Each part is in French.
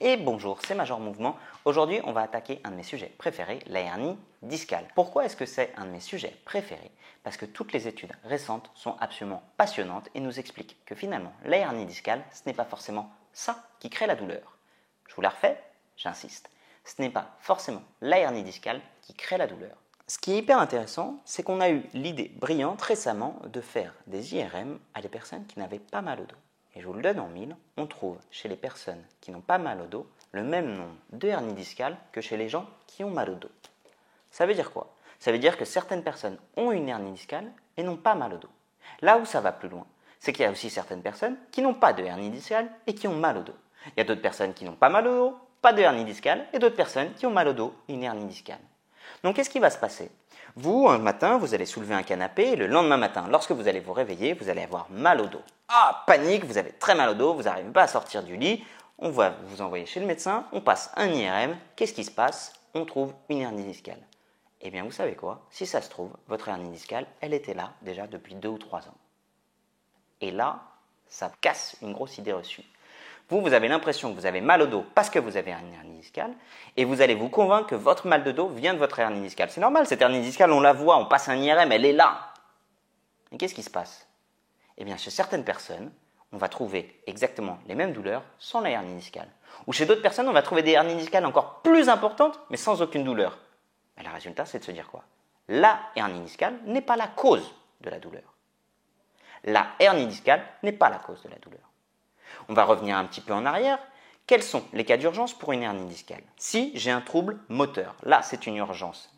Et bonjour, c'est Major Mouvement. Aujourd'hui, on va attaquer un de mes sujets préférés, la hernie discale. Pourquoi est-ce que c'est un de mes sujets préférés? Parce que toutes les études récentes sont absolument passionnantes et nous expliquent que finalement, la hernie discale, ce n'est pas forcément ça qui crée la douleur. Je vous la refais, j'insiste. Ce n'est pas forcément la hernie discale qui crée la douleur. Ce qui est hyper intéressant, c'est qu'on a eu l'idée brillante récemment de faire des IRM à des personnes qui n'avaient pas mal au dos. Et je vous le donne en mille, on trouve chez les personnes qui n'ont pas mal au dos le même nombre de hernies discales que chez les gens qui ont mal au dos. Ça veut dire quoi? Ça veut dire que certaines personnes ont une hernie discale et n'ont pas mal au dos. Là où ça va plus loin, c'est qu'il y a aussi certaines personnes qui n'ont pas de hernie discale et qui ont mal au dos. Il y a d'autres personnes qui n'ont pas mal au dos, pas de hernie discale, et d'autres personnes qui ont mal au dos, une hernie discale. Donc qu'est-ce qui va se passer? Vous, un matin, vous allez soulever un canapé et le lendemain matin, lorsque vous allez vous réveiller, vous allez avoir mal au dos. Ah, panique, vous avez très mal au dos, vous n'arrivez pas à sortir du lit, on va vous envoyer chez le médecin, on passe un IRM, qu'est-ce qui se passe? On trouve une hernie discale. Eh bien, vous savez quoi? Si ça se trouve, votre hernie discale, elle était là déjà depuis 2 ou 3 ans. Et là, ça casse une grosse idée reçue. Vous avez l'impression que vous avez mal au dos parce que vous avez une hernie discale et vous allez vous convaincre que votre mal de dos vient de votre hernie discale. C'est normal, cette hernie discale, on la voit, on passe un IRM, elle est là. Et qu'est-ce qui se passe? Eh bien, chez certaines personnes, on va trouver exactement les mêmes douleurs sans la hernie discale. Ou chez d'autres personnes, on va trouver des hernies discales encore plus importantes mais sans aucune douleur. Mais le résultat, c'est de se dire quoi? La hernie discale n'est pas la cause de la douleur. La hernie discale n'est pas la cause de la douleur. On va revenir un petit peu en arrière. Quels sont les cas d'urgence pour une hernie discale? Si j'ai un trouble moteur, là c'est une urgence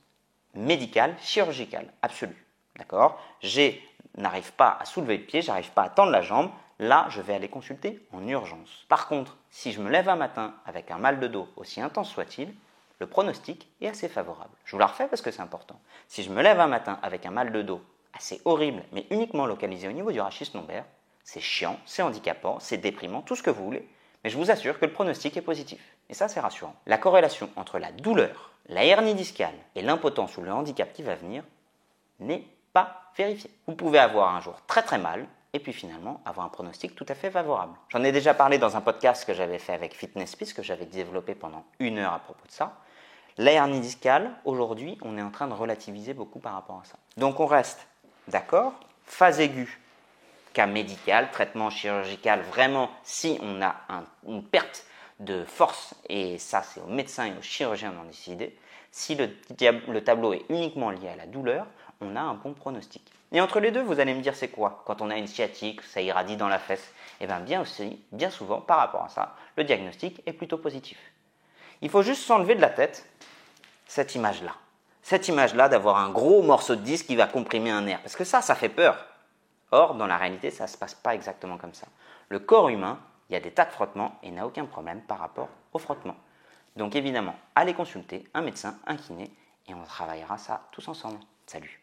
médicale, chirurgicale, absolue. D'accord? Je n'arrive pas à soulever le pied, j'arrive pas à tendre la jambe, là je vais aller consulter en urgence. Par contre, si je me lève un matin avec un mal de dos, aussi intense soit-il, le pronostic est assez favorable. Je vous la refais parce que c'est important. Si je me lève un matin avec un mal de dos assez horrible, mais uniquement localisé au niveau du rachis lombaire, c'est chiant, c'est handicapant, c'est déprimant, tout ce que vous voulez, mais je vous assure que le pronostic est positif. Et ça, c'est rassurant. La corrélation entre la douleur, la hernie discale et l'impotence ou le handicap qui va venir n'est pas vérifiée. Vous pouvez avoir un jour très très mal et puis finalement avoir un pronostic tout à fait favorable. J'en ai déjà parlé dans un podcast que j'avais fait avec Fitness Peace, que j'avais développé pendant 1 heure à propos de ça. La hernie discale, aujourd'hui, on est en train de relativiser beaucoup par rapport à ça. Donc on reste d'accord, phase aiguë, cas médical, traitement chirurgical, vraiment si on a une perte de force, et ça c'est aux médecins et aux chirurgiens d'en décider. Si le tableau est uniquement lié à la douleur, on a un bon pronostic. Et entre les deux, vous allez me dire c'est quoi? Quand on a une sciatique, ça irradie dans la fesse, et bien souvent par rapport à ça, le diagnostic est plutôt positif. Il faut juste s'enlever de la tête cette image-là. Cette image-là d'avoir un gros morceau de disque qui va comprimer un nerf, parce que ça fait peur. Or, dans la réalité, ça ne se passe pas exactement comme ça. Le corps humain, il y a des tas de frottements et n'a aucun problème par rapport au frottement. Donc évidemment, allez consulter un médecin, un kiné, et on travaillera ça tous ensemble. Salut!